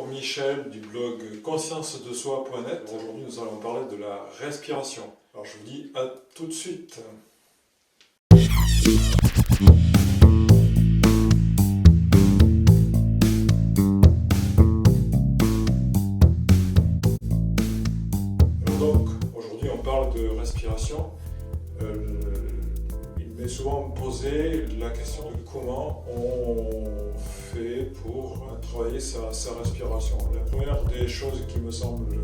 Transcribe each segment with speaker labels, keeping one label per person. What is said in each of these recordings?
Speaker 1: Michel du blog conscience-de-soi.net. Aujourd'hui, nous allons parler de la respiration. Alors, je vous dis à tout de suite. Alors donc, aujourd'hui, on parle de respiration. Il m'est souvent posé la question de comment on fait pour travailler sa respiration. La première des choses qui me semble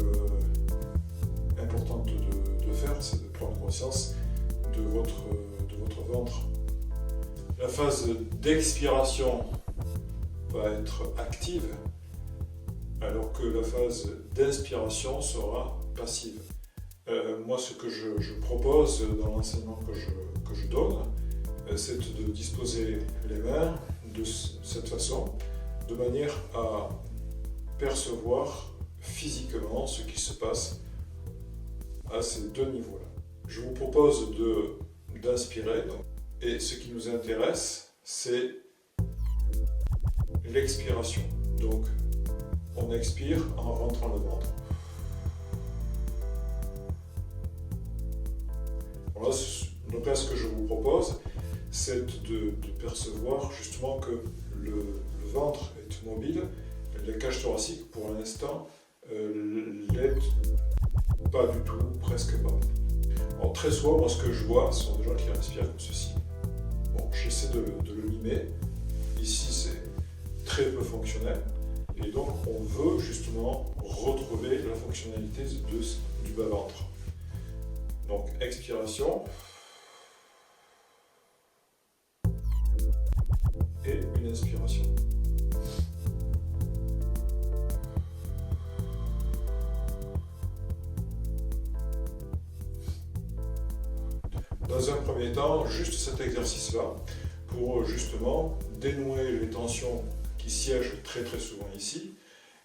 Speaker 1: importante de faire, c'est de prendre conscience de votre ventre. La phase d'expiration va être active, alors que la phase d'inspiration sera passive. Moi, ce que je propose dans l'enseignement que je donne, c'est de disposer les mains de cette façon, de manière à percevoir physiquement ce qui se passe à ces deux niveaux-là. Je vous propose d'inspirer, et ce qui nous intéresse, c'est l'expiration. Donc, on expire en rentrant le ventre. Donc là, ce que je vous propose, c'est de percevoir justement que le ventre est mobile, la cage thoracique, pour l'instant, l'est pas du tout, presque pas. Alors, très souvent, moi, ce que je vois, ce sont des gens qui respirent comme ceci. Bon, j'essaie de le mimer. Ici, c'est très peu fonctionnel. Et donc, on veut justement retrouver la fonctionnalité du bas-ventre. Donc, expiration et une inspiration. Dans un premier temps, juste cet exercice-là, pour justement dénouer les tensions qui siègent très très souvent ici,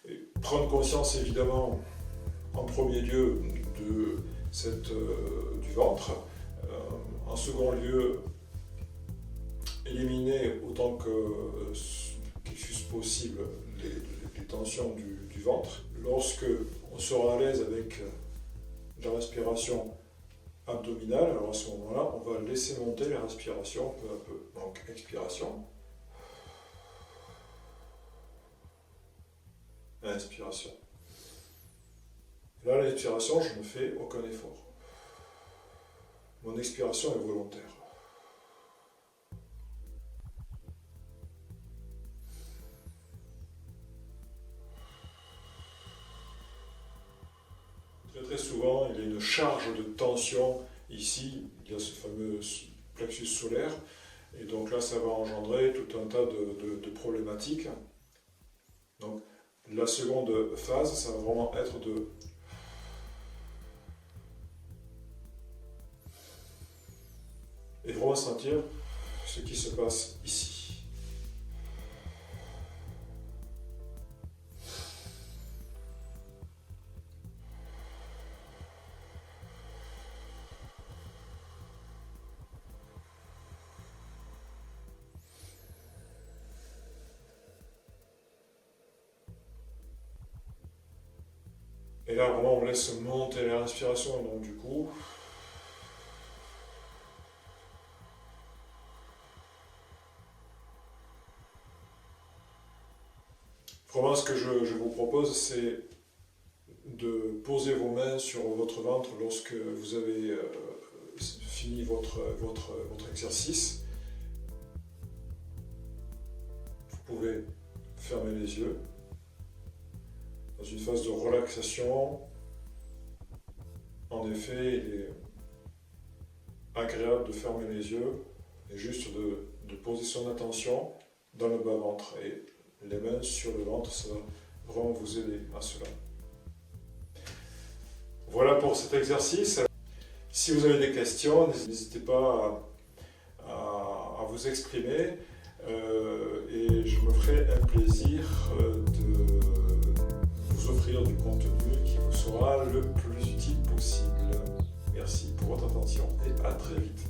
Speaker 1: et prendre conscience évidemment en premier lieu du ventre, en second lieu éliminer autant qu'il fût possible les tensions du ventre. Lorsque on sera à l'aise avec la respiration abdominale, alors à ce moment-là, on va laisser monter la respiration peu à peu. Donc expiration, inspiration. Là, l'expiration, je ne fais aucun effort. Mon expiration est volontaire. Très souvent, il y a une charge de tension ici, il y a ce fameux plexus solaire, et donc là, ça va engendrer tout un tas de problématiques. Donc, la seconde phase, ça va vraiment être et vraiment sentir ce qui se passe ici. Et là, vraiment, on laisse monter la respiration, donc du coup, vraiment, ce que je vous propose, c'est de poser vos mains sur votre ventre lorsque vous avez fini votre exercice. Vous pouvez fermer les yeux. Dans une phase de relaxation, en effet, il est agréable de fermer les yeux et juste de poser son attention dans le bas-ventre. Et les mains sur le ventre, ça va vraiment vous aider à cela. Voilà pour cet exercice. Si vous avez des questions, n'hésitez pas à vous exprimer et je me ferai un plaisir de vous offrir du contenu qui vous sera le plus utile possible. Merci pour votre attention et à très vite.